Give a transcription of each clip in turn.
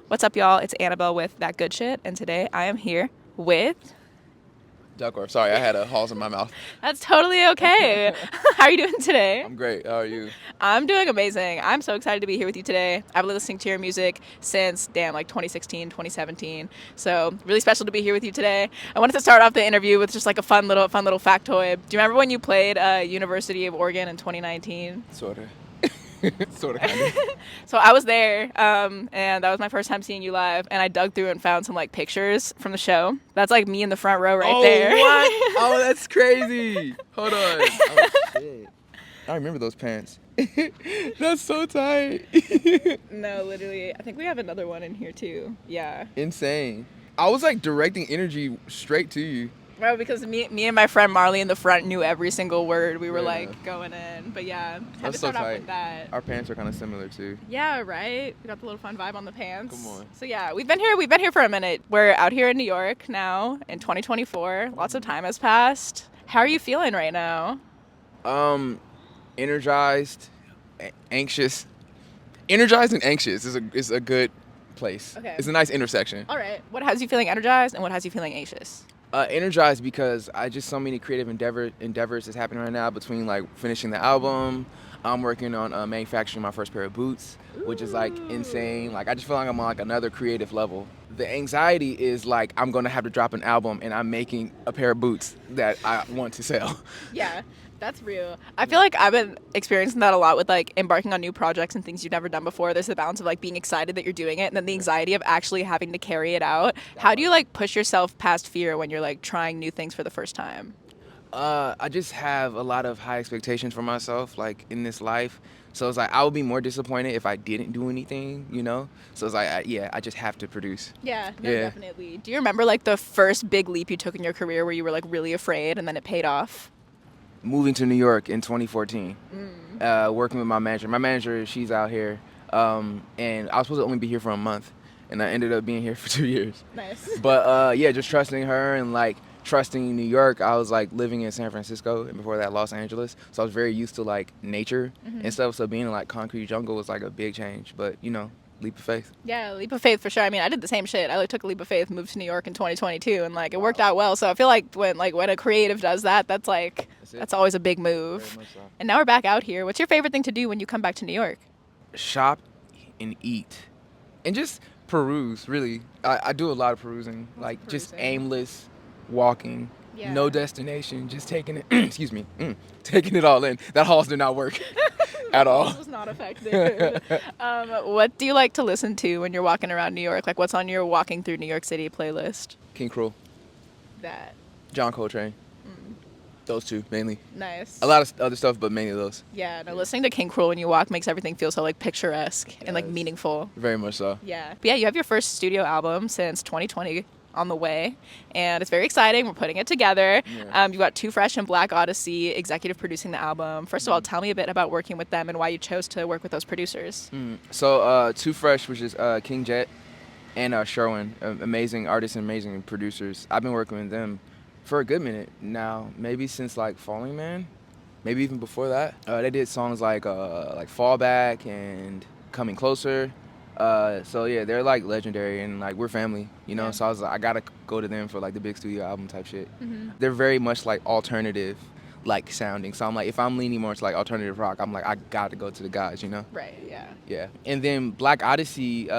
What's up, y'all? It's Annabelle with That Good Shit, and today I am here with... Duckwrth. Sorry, I had a halls in my mouth. That's totally okay. How are you doing today? I'm great. How are you? I'm doing amazing. I'm so excited to be here with you today. I've been listening to your music since, 2016, 2017. So really special to be here with you today. I wanted to start off the interview with just like a fun little factoid. Do you remember when you played University of Oregon in 2019? Sort of. Sort of, kind of. So I was there, and that was my first time seeing you live, and I dug through and found some like pictures from the show. That's like me in the front row right there. What? Oh, that's crazy. Hold on. Oh, shit. I remember those pants. That's so tight. No, literally. I think we have another one in here too. Yeah. Insane. I was like directing energy straight to you. Well, because me and my friend Marley in the front knew every single word. We were Fair like enough. going in. But yeah, had That's to start so off tight. with that. Our pants are kind of similar too. Yeah, right. We got the little fun vibe on the pants. Come on. So yeah, we've been here for a minute. We're out here in New York now in 2024. Lots of time has passed. How are you feeling right now? Energized, anxious. Energized and anxious is a good place. Okay. It's a nice intersection. All right. What has you feeling energized and what has you feeling anxious? Energized because I just so many creative endeavors that's happening right now between like finishing the album. I'm working on manufacturing my first pair of boots, which is like insane. Like I just feel like I'm on like another creative level. The anxiety is like I'm gonna have to drop an album and I'm making a pair of boots that I want to sell. Yeah, that's real. I feel like I've been experiencing that a lot with like embarking on new projects and things you've never done before. There's the balance of like being excited that you're doing it and then the anxiety of actually having to carry it out. How do you like push yourself past fear when you're like trying new things for the first time? I just have a lot of high expectations for myself, like in this life. So it's like I would be more disappointed if I didn't do anything, you know. So it's like, I just have to produce. Yeah, no, Yeah. definitely. Do you remember like the first big leap you took in your career where you were like really afraid and then it paid off? Moving to New York in 2014, working with my manager. My manager, she's out here, and I was supposed to only be here for a month, and I ended up being here for 2 years. Nice. But yeah, just trusting her and like trusting New York. I was like living in San Francisco and before that Los Angeles, so I was very used to like nature and stuff. So being in like concrete jungle was like a big change, but you know, leap of faith. Yeah, leap of faith for sure. I mean, I did the same shit. I like took a leap of faith, moved to New York in 2022, and like it worked out well. So I feel like when a creative does that, that's like that's always a big move. Very much so. And now we're back out here. What's your favorite thing to do when you come back to New York? Shop and eat and just peruse. Really, I do a lot of perusing, like just perusing? aimless walking. Yeah. No destination, just taking it. Excuse me, taking it all in. That halls did not work at all. This was not effective. What do you like to listen to when you're walking around New York? Like, what's on your walking through New York City playlist? King Cruel, That John Coltrane, those two mainly. nice. A lot of other stuff, but mainly those. Yeah, no, listening to King Cruel when you walk makes everything feel so like picturesque and like Yes. meaningful. Very much so. Yeah. But yeah, you have your first studio album since 2020 on the way, and it's very exciting. We're putting it together. Yeah. You've got Twk Fresh and Black Odyssey executive producing the album. First of all, tell me a bit about working with them and why you chose to work with those producers. So Twk Fresh, which is King Jet and Sherwin, amazing artists and amazing producers. I've been working with them for a good minute now, maybe since like Falling Man, maybe even before that. They did songs like Fallback and Coming Closer. So yeah, they're like legendary and like we're family, you know. Yeah. So I was like, I gotta go to them for like the big studio album type shit. They're very much like alternative, like sounding. So I'm like, if I'm leaning more to like alternative rock, I'm like, I gotta go to the guys, you know. Right, yeah. Yeah. And then Black Odyssey,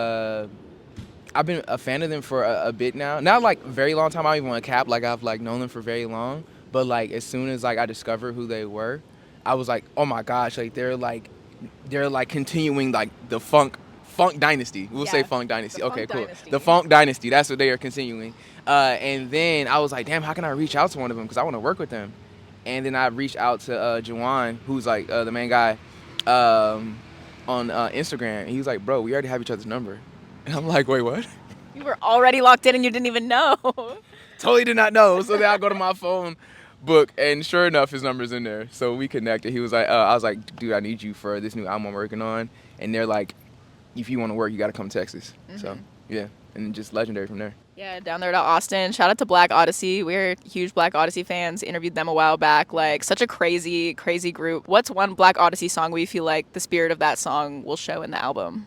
I've been a fan of them for a bit now. Not like a very long time. I don't even want to cap. Like I've like known them for very long. But like as soon as like I discovered who they were, I was like, oh my gosh, like they're like continuing like the funk dynasty. We'll say Yeah. funk dynasty. The Okay, funk cool. dynasty. The funk dynasty. That's what they are continuing. And then I was like, damn, how can I reach out to one of them? Because I want to work with them. And then I reached out to Jawan, who's like the main guy on Instagram. And he was like, bro, we already have each other's number. And I'm like, wait, what? You were already locked in and you didn't even know. Totally did not know. So then I go to my phone book, and sure enough, his number's in there. So we connected. He was like, I was like, dude, I need you for this new album I'm working on. And they're like, if you want to work, you got to come to Texas. So yeah, and just legendary from there. Yeah, down there to Austin. Shout out to Black Odyssey. We're huge Black Odyssey fans. Interviewed them a while back. Like, such a crazy, crazy group. What's one Black Odyssey song where you feel like the spirit of that song will show in the album?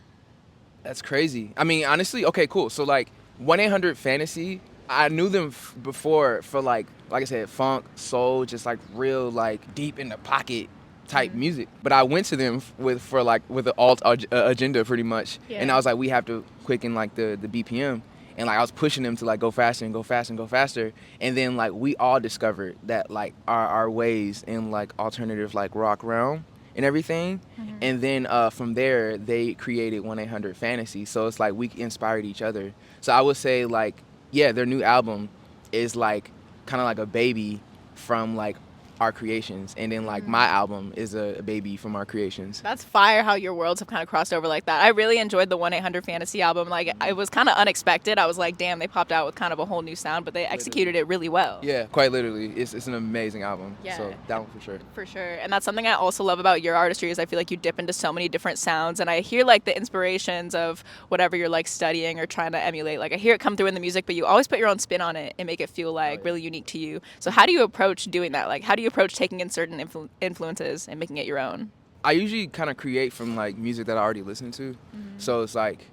That's crazy. I mean, honestly, okay, cool. So like 1-800 Fantasy, I knew them before for like I said, funk, soul, just like real like deep in the pocket type music. But I went to them with the alt agenda pretty much, and I was like, we have to quicken like the BPM. And like I was pushing them to like go faster and go faster and go faster, and then like we all discovered that like our ways in like alternative like rock realm and everything. And then from there they created 1-800 Fantasy, so it's like we inspired each other. So I would say like, yeah, their new album is like kind of like a baby from like our creations, and then like my album is a baby from our creations. That's fire how your worlds have kind of crossed over like that. I really enjoyed the 1-800 Fantasy album. Like, it was kind of unexpected. I was like, damn, they popped out with kind of a whole new sound, but they executed it really well. Yeah, quite literally. It's an amazing album. Yeah. So that one for sure. For sure. And that's something I also love about your artistry is I feel like you dip into so many different sounds, and I hear like the inspirations of whatever you're like studying or trying to emulate. Like I hear it come through in the music, but you always put your own spin on it and make it feel like really unique to you. So how do you approach doing that? Like how do you approach taking in certain influences and making it your own? I usually kind of create from like music that I already listen to. So it's like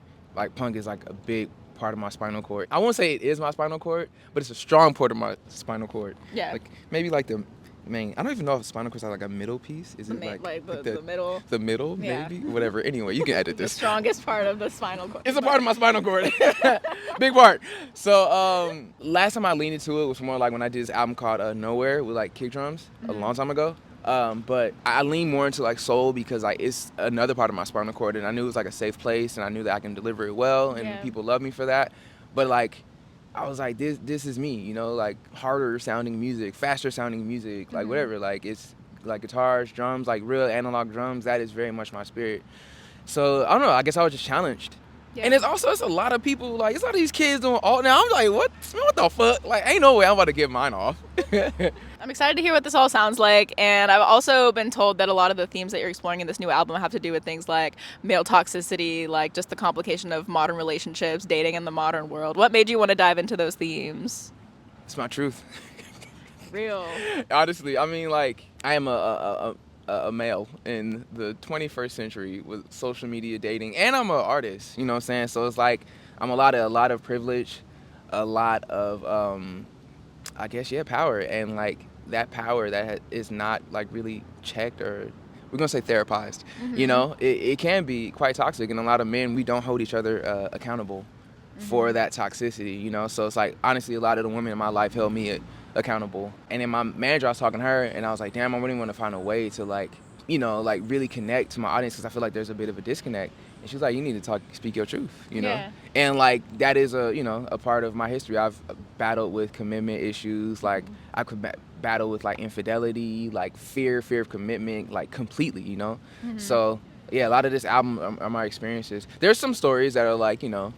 punk is like a big part of my spinal cord. I won't say it is my spinal cord, but it's a strong part of my spinal cord. Yeah. Like maybe like the main, I don't even know if spinal cords have like a middle piece. Is it like the middle? The middle, Yeah. maybe? Whatever. Anyway, you can edit The this. strongest part of the spinal cord. It's a part of my spinal cord. Big part. So last time I leaned into it was more like when I did this album called Nowhere with like kick drums a long time ago. But I lean more into like soul because like it's another part of my spinal cord, and I knew it was like a safe place, and I knew that I can deliver it well, and people love me for that. But like I was like, this is me, you know, like harder sounding music, faster sounding music, like whatever. Like it's like guitars, drums, like real analog drums. That is very much my spirit. So I don't know. I guess I was just challenged. Yeah. And it's a lot of people, like, it's a lot of these kids doing all now. I'm like, what the fuck? Like, ain't no way I'm about to get mine off. I'm excited to hear what this all sounds like, and I've also been told that a lot of the themes that you're exploring in this new album have to do with things like male toxicity, like just the complication of modern relationships, dating in the modern world. What made you want to dive into those themes? It's my truth. Real. Honestly, I mean, like, I am a male in the 21st century with social media dating, and I'm an artist, you know what I'm saying? So it's like I'm a lot of privilege, a lot of I guess power, and like that power that is not like really checked, or we're gonna say therapized. You know, it can be quite toxic, and a lot of men, we don't hold each other accountable for that toxicity, you know. So it's like honestly a lot of the women in my life held me accountable. And then my manager, I was talking to her, and I was like, damn, I really want to find a way to like, you know, like really connect to my audience, because I feel like there's a bit of a disconnect. And she was like, you need to speak your truth, you know. And like that is a part of my history. I've battled with commitment issues, like I could battle with like infidelity, like fear of commitment, like completely, you know. So yeah, a lot of this album are my experiences. There's some stories that are like, you know,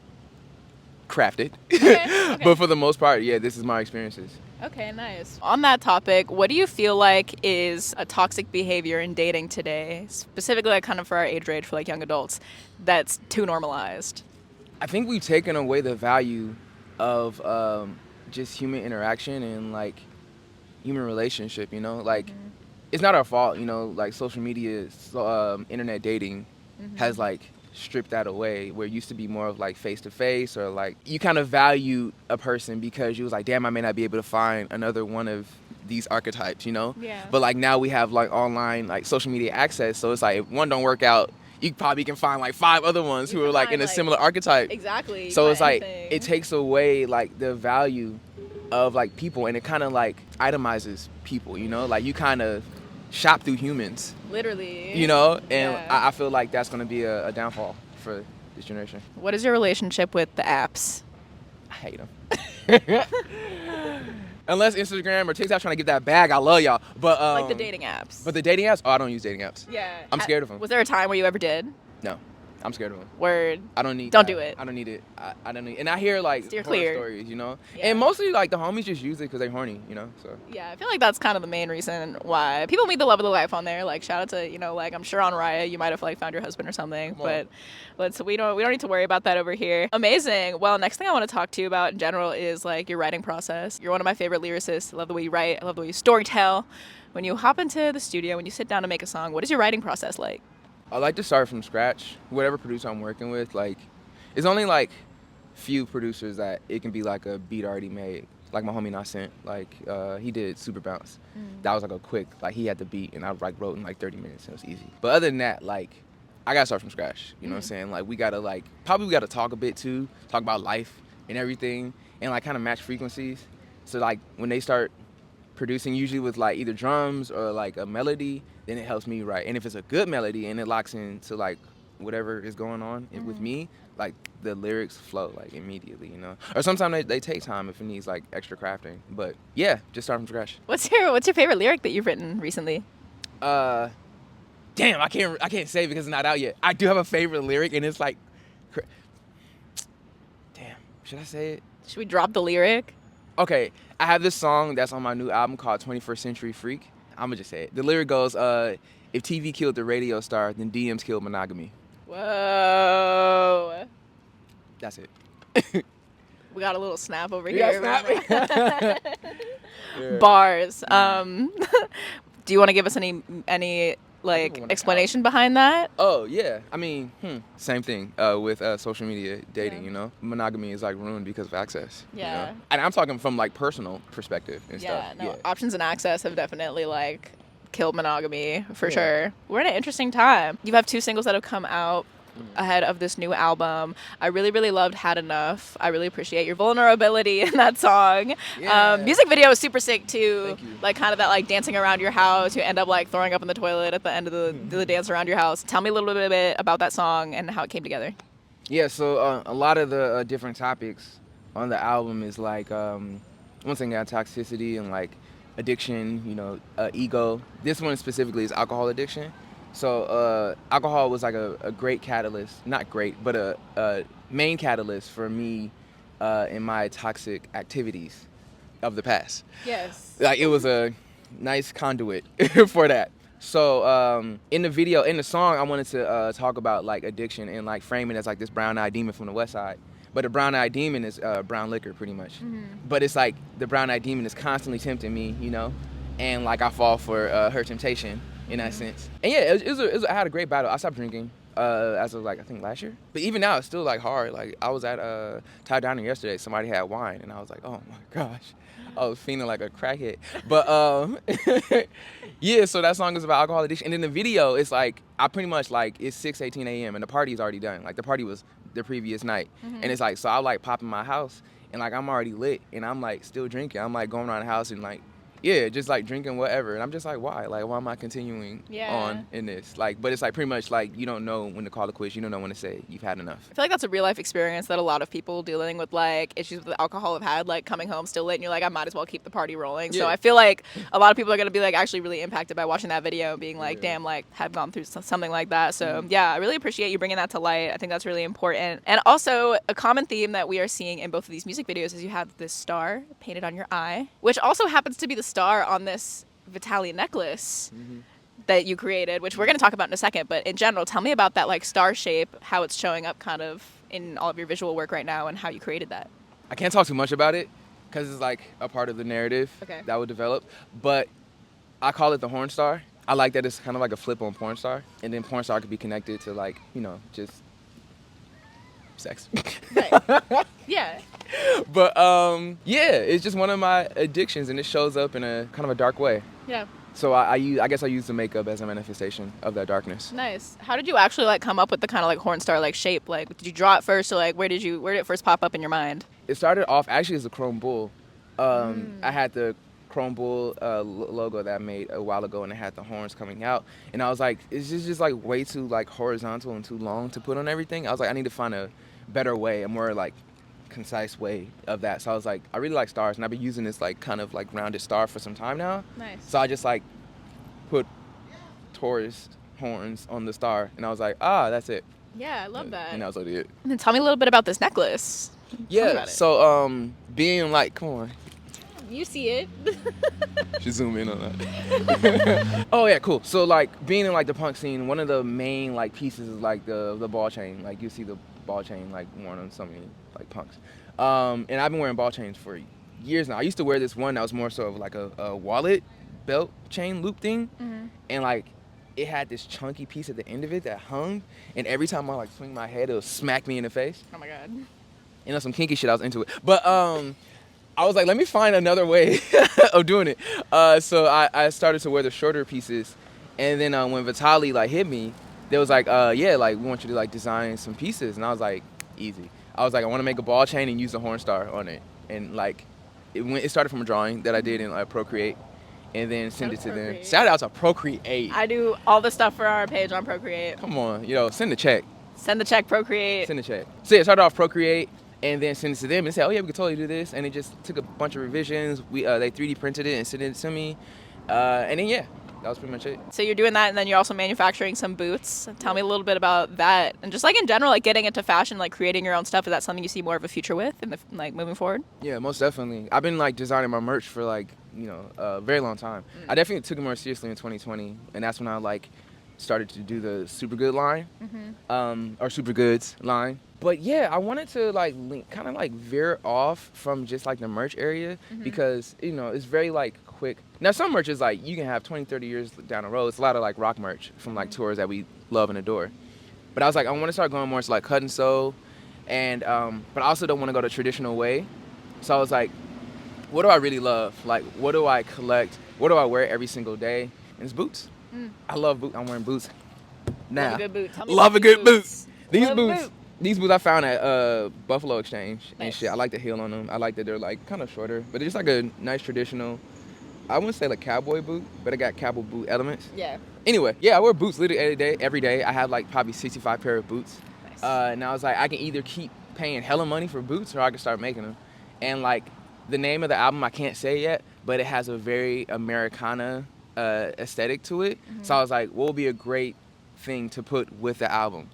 crafted, okay. But for the most part, yeah, this is my experiences. Okay, nice. On that topic, what do you feel like is a toxic behavior in dating today, specifically like kind of for our age range, for like young adults, that's too normalized? I think we've taken away the value of just human interaction and like human relationship, you know? Like it's not our fault, you know, like social media, internet dating has like strip that away, where it used to be more of like face to face, or like you kind of value a person because you was like, damn, I may not be able to find another one of these archetypes, you know. But like now we have like online like social media access, so it's like if one don't work out, you probably can find like 5 other ones who are like in a similar archetype. Exactly. So it's like it takes away like the value of like people, and it kind of like itemizes people, you know, like you kind of shop through humans. Literally. You know, and I feel like that's going to be a downfall for this generation. What is your relationship with the apps? I hate them. Unless Instagram or TikTok trying to get that bag, I love y'all. But like the dating apps. But the dating apps? Oh, I don't use dating apps. Yeah. I'm scared of them. Was there a time where you ever did? No. I'm scared of them. Word. I don't need Don't that. do it. I don't need it. I don't need. And I hear like Steer horror clear. stories, you know. And mostly like the homies just use it because they're horny, you know. So. Yeah, I feel like that's kind of the main reason why people meet the love of their life on there. Like shout out to, you know, like I'm sure on Raya you might have like found your husband or something, but we don't need to worry about that over here. Amazing. Well, next thing I want to talk to you about in general is like your writing process. You're one of my favorite lyricists. I love the way you write. I love the way you storytell. When you hop into the studio, when you sit down to make a song, what is your writing process like? I like to start from scratch. Whatever producer I'm working with, like It's only like few producers that it can be like a beat already made. Like my homie Nascent, like he did Super Bounce. That was like a quick, like he had the beat and I like wrote in like 30 minutes and it was easy. But other than that, like I gotta start from scratch. You know what I'm saying? Like we gotta talk a bit too, talk about life and everything, and like kind of match frequencies. So like when they start producing, usually with like either drums or like a melody, then it helps me write. And if it's a good melody and it locks into like whatever is going on with me, like the lyrics flow like immediately, you know. Or sometimes they take time if it needs like extra crafting. But yeah, just start from scratch. What's your favorite lyric that you've written recently? Damn, I can't say it because it's not out yet. I do have a favorite lyric and it's like, damn, should I say it? Should we drop the lyric? Okay, I have this song that's on my new album called 21st Century Freak. I'm gonna just say it. The lyric goes, if TV killed the radio star, then DMs killed monogamy. Whoa. That's it. We got a little snap over You here. got snap? Yeah. Bars. Do you want to give us any like explanation behind that? Oh yeah, I mean, same thing with social media dating. You know, monogamy is like ruined because of access. Yeah. You know? And I'm talking from like personal perspective and stuff. No, options and access have definitely like killed monogamy for sure. We're in an interesting time. You have 2 singles that have come out ahead of this new album. I really, really loved Had Enough. I really appreciate your vulnerability in that song. Yeah. Music video is super sick too. Thank you. Like kind of that like dancing around your house. You end up like throwing up in the toilet at the end of the dance around your house. Tell me a little bit about that song and how it came together. Yeah, so a lot of the different topics on the album is like, one thing got toxicity and like addiction, you know, ego. This one specifically is alcohol addiction. So alcohol was like a great catalyst, not great, but a main catalyst for me in my toxic activities of the past. Yes. Like it was a nice conduit for that. So in the video, in the song, I wanted to talk about like addiction and like frame it as like this brown-eyed demon from the west side. But the brown-eyed demon is brown liquor pretty much. But it's like the brown-eyed demon is constantly tempting me, you know, and like I fall for her temptation in that sense. And yeah, I had a great battle. I stopped drinking as of like I think last year. But even now, it's still like hard. Like I was at Thai Diner yesterday. Somebody had wine, and I was like, oh my gosh, I was feeling like a crackhead. But yeah, so that song is about alcohol addiction. And then the video, it's like I pretty much like it's 6:18 a.m. and the party's already done. Like the party was the previous night, and it's like so I like pop in my house and like I'm already lit and I'm like still drinking. I'm like going around the house and like. Yeah, just like drinking whatever. And I'm just like, why? Like, why am I continuing on in this? Like, but it's like pretty much like you don't know when to call it quits. You don't know when to say you've had enough. I feel like that's a real life experience that a lot of people dealing with like issues with alcohol have had, like coming home still late and you're like, I might as well keep the party rolling. So I feel like a lot of people are going to be like actually really impacted by watching that video and being like, damn, like have gone through something like that. So yeah, I really appreciate you bringing that to light. I think that's really important. And also a common theme that we are seeing in both of these music videos is you have this star painted on your eye, which also happens to be the star on this Vitaly necklace that you created, which we're going to talk about in a second. But in general, tell me about that like star shape, how it's showing up kind of in all of your visual work right now and how you created that. I can't talk too much about it because it's like a part of the narrative that would develop. But I call it the Hornstar. I like that it's kind of like a flip on Pornstar. And then Pornstar could be connected to like, you know, just sex. Right. Yeah. But yeah, it's just one of my addictions and it shows up in a kind of a dark way. Yeah. So I guess I use the makeup as a manifestation of that darkness. Nice. How did you actually like come up with the kind of like Hornstar like shape? Like did you draw it first or like where did it first pop up in your mind? It started off actually as a chrome bull. I had the chrome bull logo that I made a while ago and it had the horns coming out and I was like, it's just like way too like horizontal and too long to put on everything. I was like, I need to find a better way, a more like concise way of that. So I was like, I really like stars and I've been using this like kind of like rounded star for some time now. Nice. So I just like put Taurus horns on the star and I was like, that's it. Yeah, I love that. And that was like it. And then tell me a little bit about this necklace. Yeah, so being like, come on. You see it. Should zoom in on that. Oh yeah, cool. So like being in like the punk scene, one of the main like pieces is like the ball chain. Like you see the ball chain like worn on so many like punks. And I've been wearing ball chains for years now. I used to wear this one that was more so of like a wallet belt chain loop thing. And like it had this chunky piece at the end of it that hung, and every time I like swing my head, it would smack me in the face. Oh my God. You know, some kinky shit. I was into it, but I was like, let me find another way of doing it. So I started to wear the shorter pieces, and then when Vitaly like hit me, they was like, yeah, like we want you to like design some pieces, and I was like, easy. I was like, I want to make a ball chain and use the Hornstar on it, and like it started from a drawing that I did in Procreate, and then send it to them. Shout out to Procreate. I do all the stuff for our page on Procreate. Come on, send the check. Send the check, Procreate. Send the check. So yeah, it started off Procreate, and then send it to them and say, oh yeah, we could totally do this. And it just took a bunch of revisions. They 3D printed it and sent it to me, and then yeah, that was pretty much it. So you're doing that, and then you're also manufacturing some boots. Tell me a little bit about that, and just like in general, like getting into fashion, like creating your own stuff. Is that something you see more of a future with, in the like moving forward? Yeah, most definitely. I've been like designing my merch for like a very long time. I definitely took it more seriously in 2020, and that's when I like started to do the Super Good line, or Super Goods line. But yeah, I wanted to like kind of like veer off from just like the merch area, because it's very like quick. Now some merch is like you can have 20, 30 years down the road. It's a lot of like rock merch from like tours that we love and adore. But I was like, I want to start going more to like cut and sew, and but I also don't want to go the traditional way. So I was like, what do I really love? Like, what do I collect? What do I wear every single day? And it's boots. I love boots. I'm wearing boots now. Love a good boot. Tell me Love a good boot. These Love boots. boot. These boots I found at Buffalo Exchange and Nice. shit. I like the heel on them. I like that they're like kind of shorter, but they're just like a nice traditional, I wouldn't say like cowboy boot, but it got cowboy boot elements. Yeah. Anyway, yeah, I wear boots literally every day. I have like probably 65 pair of boots. Nice. And I was like, I can either keep paying hella money for boots or I can start making them. And like the name of the album I can't say yet, but it has a very Americana aesthetic to it. So I was like, what would be a great thing to put with the album?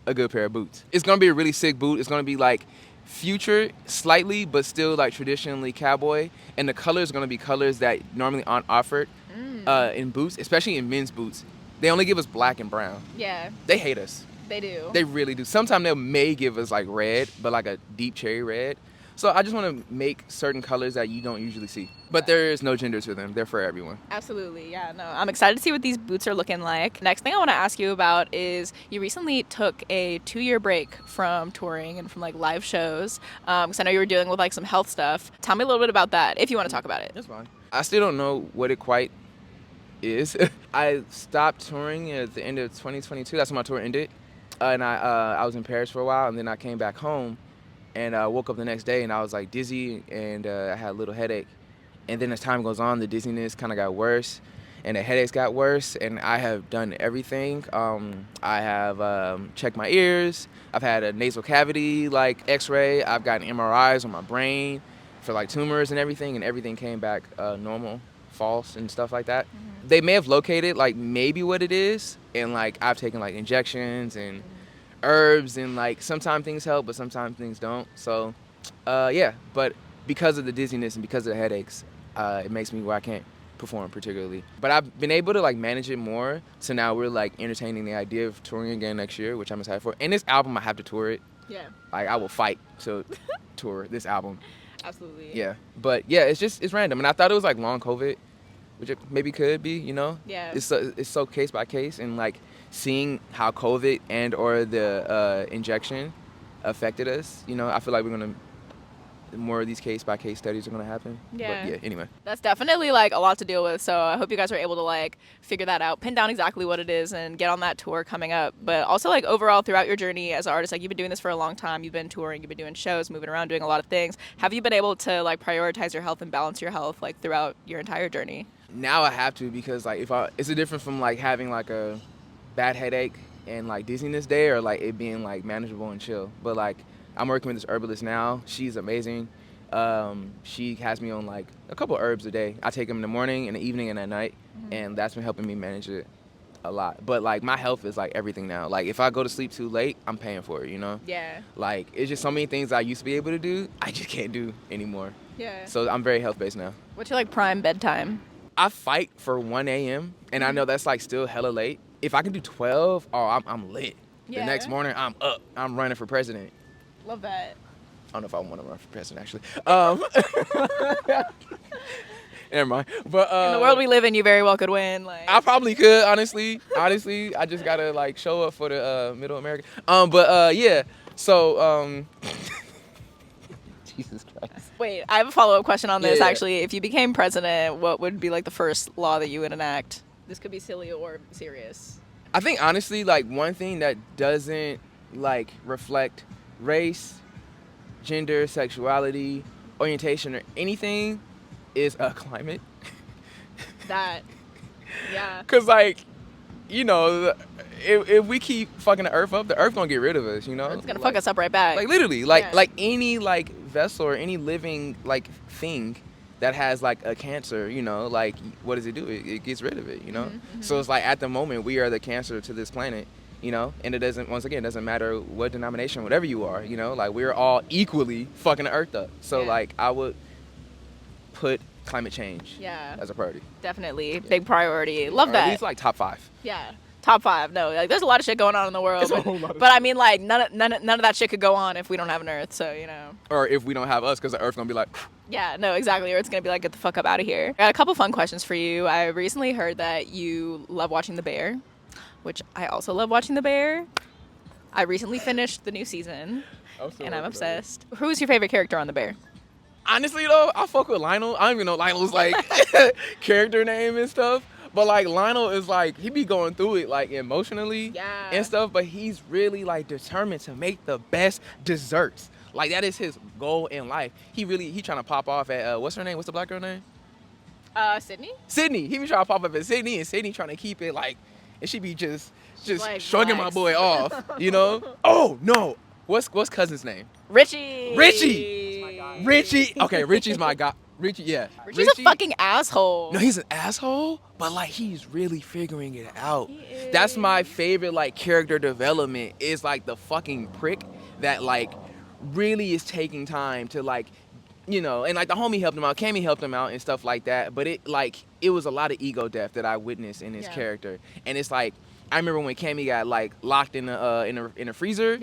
A good pair of boots. It's gonna be a really sick boot. It's gonna be like future slightly, but still like traditionally cowboy. And the colors are gonna be colors that normally aren't offered in boots, especially in men's boots. They only give us black and brown. Yeah. They hate us. They do. They really do. Sometimes they may give us like red, but like a deep cherry red. So I just want to make certain colors that you don't usually see. But there is no gender to them. They're for everyone. Absolutely. Yeah, no. I'm excited to see what these boots are looking like. Next thing I want to ask you about is you recently took a 2-year break from touring and from like live shows. Because I know you were dealing with like some health stuff. Tell me a little bit about that if you want to talk about it. That's fine. I still don't know what it quite is. I stopped touring at the end of 2022. That's when my tour ended. And I was in Paris for a while, and then I came back home. And I woke up the next day and I was like dizzy, and I had a little headache. And then as time goes on, the dizziness kind of got worse and the headaches got worse. And I have done everything. I have checked my ears. I've had a nasal cavity like x-ray. I've gotten MRIs on my brain for like tumors and everything came back normal, false and stuff like that. They may have located like maybe what it is. And like I've taken like injections and herbs, and like sometimes things help but sometimes things don't. So yeah, but because of the dizziness and because of the headaches, it makes me where I can't perform particularly. But I've been able to like manage it more, so now we're like entertaining the idea of touring again next year, which I'm excited for. And this album I have to tour it. Yeah. Like I will fight to tour this album. Absolutely. Yeah, but yeah, it's random, and I thought it was like long COVID, which it maybe could be, Yeah. It's so case by case, and like seeing how COVID and or the injection affected us, I feel like we're gonna, more of these case by case studies are gonna happen. Yeah. But yeah, anyway. That's definitely like a lot to deal with. So I hope you guys are able to like figure that out, pin down exactly what it is, and get on that tour coming up. But also like overall throughout your journey as an artist, like you've been doing this for a long time. You've been touring, you've been doing shows, moving around, doing a lot of things. Have you been able to like prioritize your health and balance your health like throughout your entire journey? Now I have to, because like it's a difference from like having like a bad headache and like dizziness day, or like it being like manageable and chill. But like I'm working with this herbalist now. She's amazing. She has me on like a couple herbs a day. I take them in the morning, in the evening, and at night, and that's been helping me manage it a lot. But like my health is like everything now. Like if I go to sleep too late, I'm paying for it, Yeah. Like it's just so many things I used to be able to do, I just can't do anymore. Yeah. So I'm very health based now. What's your like prime bedtime? I fight for 1 a.m. and I know that's like still hella late. If I can do 12, oh, I'm lit. Yeah. The next morning, I'm up. I'm running for president. Love that. I don't know if I want to run for president, actually. Never mind. But In the world we live in, you very well could win. Like, I probably could, honestly. Honestly, I just gotta like show up for the Middle America. Yeah. So Jesus Christ. wait, I have a follow-up question on this. Yeah. Actually, if you became president, what would be like the first law that you would enact? This could be silly or serious. I think honestly, like one thing that doesn't like reflect race, gender, sexuality, orientation, or anything is climate. That, yeah. Cause like, you know, if we keep fucking the earth up, the earth gonna get rid of us. You know, It's gonna fuck us up right back. Like literally, like any like vessel or any living like thing that has like a cancer, you know, like what does it do? It gets rid of it, you know. Mm-hmm. So it's like at the moment we are the cancer to this planet, you know, and it doesn't. Once again, it doesn't matter what denomination, whatever you are, you know, like we're all equally fucking the earth up. So like I would put climate change as a priority. Definitely big priority. Love that. At least like top 5. Yeah. Top 5. No, like there's a lot of shit going on in the world. But I mean, like none of that shit could go on if we don't have an Earth. So you know. Or if we don't have us, because the Earth gonna be like. Yeah. No. Exactly. Or it's gonna be like, get the fuck up out of here. I got a couple fun questions for you. I recently heard that you love watching The Bear, which I also love watching The Bear. I recently finished the new season, and I'm obsessed. Who's your favorite character on The Bear? Honestly though, I fuck with Lionel. I don't even know Lionel's like character name and stuff. But like Lionel is like, he be going through it like emotionally and stuff, but he's really like determined to make the best desserts. Like that is his goal in life. He trying to pop off at what's her name? What's the black girl name? Sydney. Sydney. He be trying to pop up at Sydney, and Sydney trying to keep it like, and she be just like, shrugging my boy off, you know? Oh no. What's cousin's name? Richie. Richie. Okay, Richie's my guy. Richie, yeah. Richie's a fucking asshole. No, he's an asshole, but like he's really figuring it out. That's my favorite like character development, is like the fucking prick that like really is taking time to like, you know, and like the homie helped him out, Cammy helped him out and stuff like that, but it was a lot of ego death that I witnessed in his character. And it's like, I remember when Cammy got like locked in a freezer,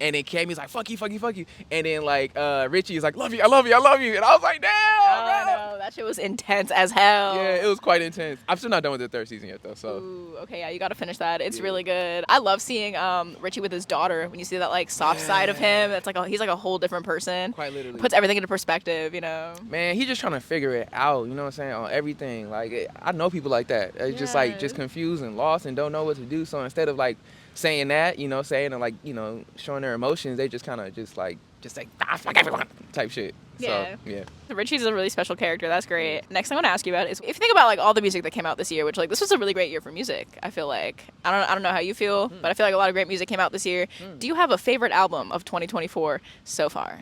and then Cammy's like fuck you, and then like Richie is like love you, and I was like damn, no, that shit was intense as hell. Yeah, it was quite intense. I'm still not done with the 3rd season yet though. So ooh, okay, yeah, you gotta finish that. It's really good. I love seeing Richie with his daughter. When you see that like soft side of him, it's like he's like a whole different person. Quite literally, puts everything into perspective. You know, man, he's just trying to figure it out. You know what I'm saying, on everything. Like I know people like that. It's just confused and lost and don't know what to do. So instead of like saying that, you know, saying and like, you know, showing their emotions, they just kind of just say fuck everyone type shit. Yeah. So yeah. Richie's a really special character. That's great. Next thing I want to ask you about is, if you think about like all the music that came out this year, which like this was a really great year for music. I feel like I don't know how you feel, but I feel like a lot of great music came out this year. Do you have a favorite album of 2024 so far?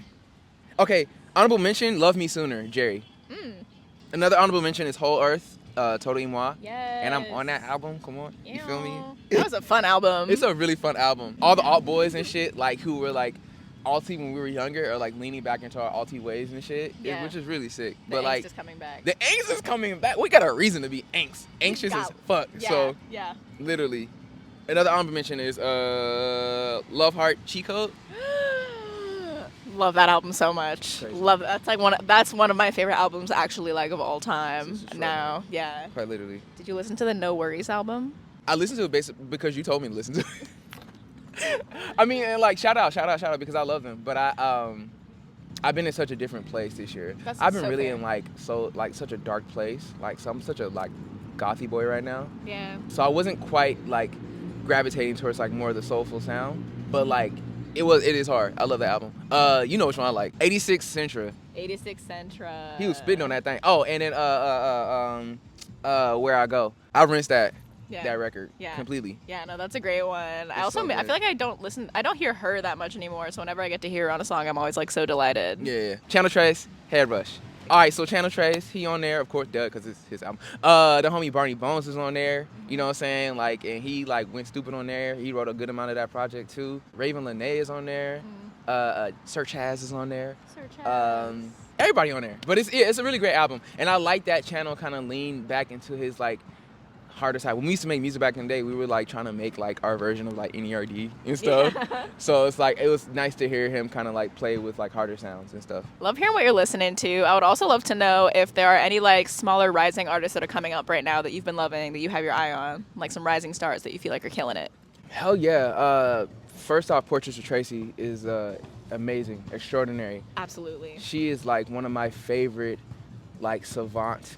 Okay, honorable mention, Love Me Sooner, Jerry. Another honorable mention is Whole Earth, Totally Moi. Yes. And I'm on that album. Come on, you feel me? That was a fun album. It's a really fun album. All the alt boys and shit, like who were like alty when we were younger, are like leaning back into our alty ways and shit, which is really sick. But like, angst is coming back. The angst is coming back. We got a reason to be anxious as fuck. So literally, another honorable mention is Love Heart Cheat Code. Love that album so much. Crazy. Love that's one of my favorite albums actually, like of all time now. Yeah. Quite literally. Did you listen to the No Worries album? I listened to it because you told me to listen to it. I mean, and like shout out because I love them. But I've been in such a different place this year. I've been really in like such a dark place. Like so I'm such a like gothy boy right now. Yeah. So I wasn't quite like gravitating towards like more of the soulful sound, but like it is hard. I love that album. You know which one I like. 86 Centra. 86 Centra. He was spitting on that thing. Oh, and then Where I Go. I rinsed that record completely. Yeah, no, that's a great one. I feel like I don't hear her that much anymore, so whenever I get to hear her on a song, I'm always like so delighted. Yeah. Channel Trace, Head Rush. All right, so Channel Trace, he on there, of course, Doug, because it's his album. The homie Barney Bones is on there, you know what I'm saying? Like, and he like went stupid on there. He wrote a good amount of that project too. Raven Lene is on there. Sir Chaz is on there. Sir Chaz. Everybody on there. But it's a really great album, and I like that Channel kind of leaned back into his like harder side. When we used to make music back in the day, we were like trying to make like our version of like NERD and stuff. Yeah. So it's like it was nice to hear him kind of like play with like harder sounds and stuff. Love hearing what you're listening to. I would also love to know if there are any like smaller rising artists that are coming up right now that you've been loving, that you have your eye on, like some rising stars that you feel like are killing it. Hell yeah. First off, Portraits of Tracy is amazing, extraordinary. Absolutely. She is like one of my favorite like savant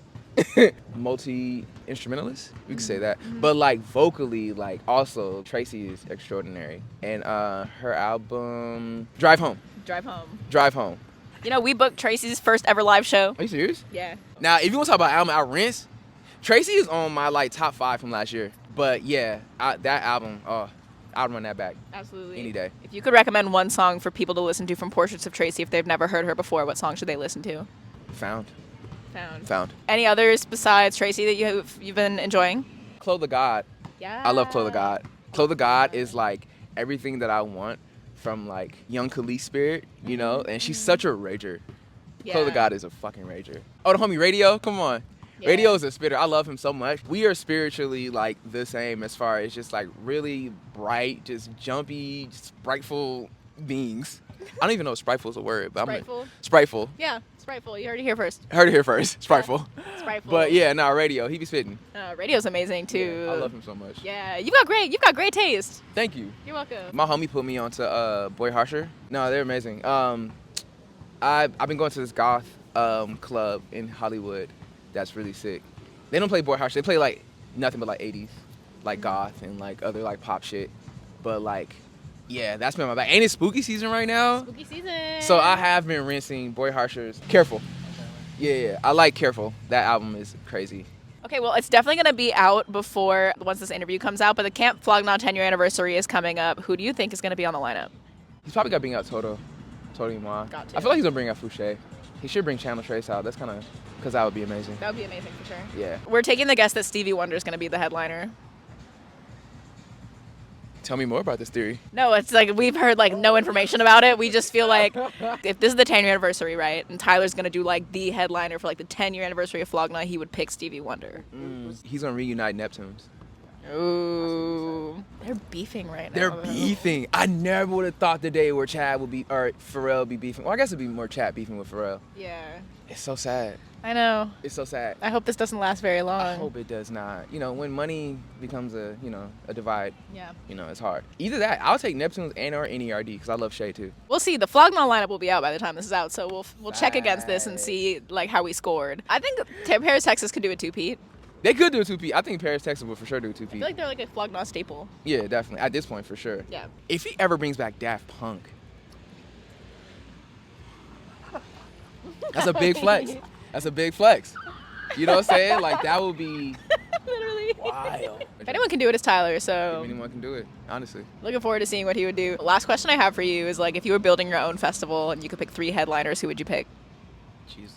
multi-instrumentalists, we could say that. But like vocally, like also Tracy is extraordinary. And her album Drive Home. You know, we booked Tracy's first ever live show. Are you serious? Yeah. Now, if you want to talk about album I rinse, Tracy is on my like top 5 from last year. But yeah, that album, I'd run that back. Absolutely. Any day. If you could recommend one song for people to listen to from Portraits of Tracy if they've never heard her before, what song should they listen to? Found. Found. Any others besides Tracy that you've been enjoying? Clothe the God. Yeah. I love Clothe the God. Clothe the God is like everything that I want from like young Khalees spirit, you know? And she's such a rager. Yeah. Clothe the God is a fucking rager. Oh, the homie Radio? Come on. Yeah. Radio is a spitter. I love him so much. We are spiritually like the same as far as just like really bright, just jumpy, spriteful beings. I don't even know if spriteful is a word, but spriteful. Yeah, spriteful. You heard it here first. Heard it here first. Spriteful. Spriteful. But yeah, Radio, he be spitting. Radio's amazing too. Yeah, I love him so much. Yeah, you've got great taste. Thank you. You're welcome. My homie put me onto Boy Harsher. No, they're amazing. I've been going to this goth club in Hollywood. That's really sick. They don't play Boy Harsher. They play like nothing but like 80s, like goth and like other like pop shit. But like, yeah, that's been my bag. Ain't it spooky season right now? Spooky season. So I have been rinsing Boy Harsher's Careful. Yeah, I like Careful. That album is crazy. Okay, well, it's definitely going to be out before once this interview comes out, but the Camp Flog Gnaw 10-year anniversary is coming up. Who do you think is going to be on the lineup? He's probably got to bring out Toto Imwa. Got to. I feel like he's going to bring out Fouché. He should bring Channel Trace out. That's kind of, because that would be amazing. That would be amazing for sure. Yeah. We're taking the guess that Stevie Wonder is going to be the headliner. Tell me more about this theory. No, it's like we've heard like no information about it. We just feel like if this is the 10-year anniversary, right, and Tyler's going to do like the headliner for like the 10-year anniversary of Flog Gnaw, he would pick Stevie Wonder. He's going to reunite Neptunes. Ooh. They're beefing right now. They're beefing. I never would have thought the day where Chad would be, or Pharrell would be beefing. Well, I guess it'd be more Chad beefing with Pharrell. Yeah. It's so sad. I know. It's so sad. I hope this doesn't last very long. I hope it does not. You know, when money becomes a divide, Yeah. it's hard. Either that, I'll take Neptunes and or NERD because I love Shay too. We'll see. The Flog Gnaw lineup will be out by the time this is out, so we'll check against this and see like how we scored. I think Paris, Texas could do a two-peat. They could do a two-peat. I think Paris, Texas would for sure do a two-peat. I feel like they're like a Flog Gnaw staple. Yeah, definitely. At this point, for sure. Yeah. If he ever brings back Daft Punk, that's a big flex. That's a big flex. You know what I'm saying? Like, that would be Literally. wild. If anyone can do it, it's Tyler, so If anyone can do it, honestly. looking forward to seeing what he would do. Last question I have for you is like if you were building your own festival and you could pick 3 headliners, who would you pick? Jesus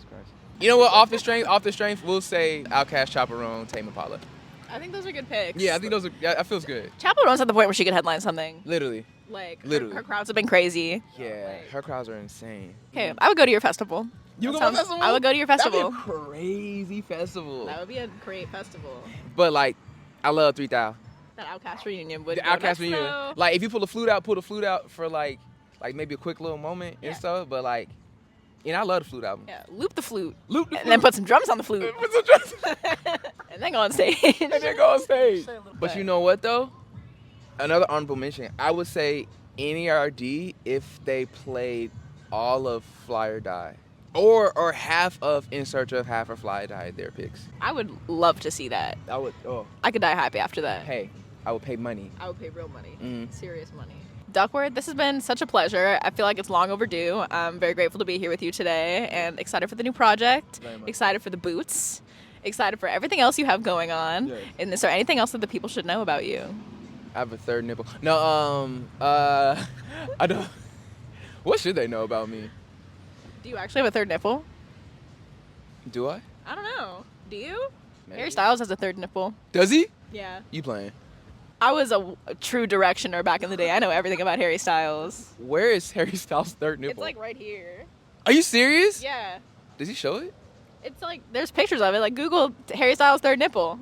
Christ. You know what? Off the strength, we'll say Outkast, Chaperone, Tame Impala. I think those are good picks. Yeah, I think those are. Yeah, that feels good. Chaperone's at the point where she could headline something. Literally. Like, Literally. her crowds have been crazy. Yeah, her crowds are insane. Okay, I would go to your festival. You That would go to my sounds- festival? I would go to your festival. That'd be a crazy festival. That would be a great festival. But like, I love 3000. That Outkast reunion would The go Outkast nuts, reunion. though. Like, if you pull the flute out for like maybe a quick little moment and stuff. But like, I love the flute album. Yeah, loop the flute. Loop the And then put some drums on the flute. Put some drums. And then go on stage. And then go on stage. But you know what though? Another honorable mention. I would say NERD if they played all of Fly or Die. Or half of In Search of, half of Fly or Die, their picks. I would love to see that. I would, I could die happy after that. hey, I would pay money. I would pay real money. Mm. Serious money. Duckwrth, this has been such a pleasure. I feel like it's long overdue. I'm very grateful to be here with you today and excited for the new project, Very much. excited for the boots, excited for everything else you have going on. Yes. And is there anything else that the people should know about you? I have a third nipple. No, I don't. What should they know about me? Do you actually have a third nipple? Do I? I don't know. Do you? Maybe. Harry Styles has a third nipple. Does he? Yeah. You playing? I was a true directioner back in the day. I know everything about Harry Styles. Where is Harry Styles' third nipple? It's like right here. Are you serious? Yeah. Does he show it? It's like, there's pictures of it. Like, Google Harry Styles' third nipple.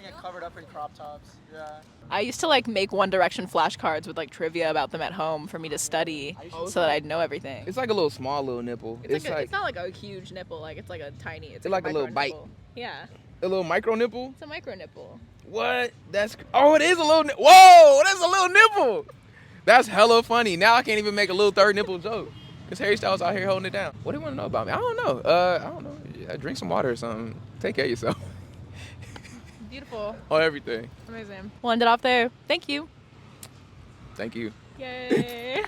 get covered up in crop tops. Yeah. I used to like make One Direction flashcards with like trivia about them at home for me to study so that I'd know everything. It's like a little small little nipple. It's not like a huge nipple, like it's like a tiny. It's like a micro little bite. nipple. Yeah, A little micro nipple. it's a micro nipple. What? Oh, it is a little. Whoa, that's a little nipple. That's hella funny. Now I can't even make a little third nipple joke because Harry Styles out here holding it down. What do you want to know about me? I don't know. I don't know. Yeah, drink some water or something. Take care of yourself. Beautiful. On everything. Amazing. We'll end it off there. Thank you. Thank you. Yay.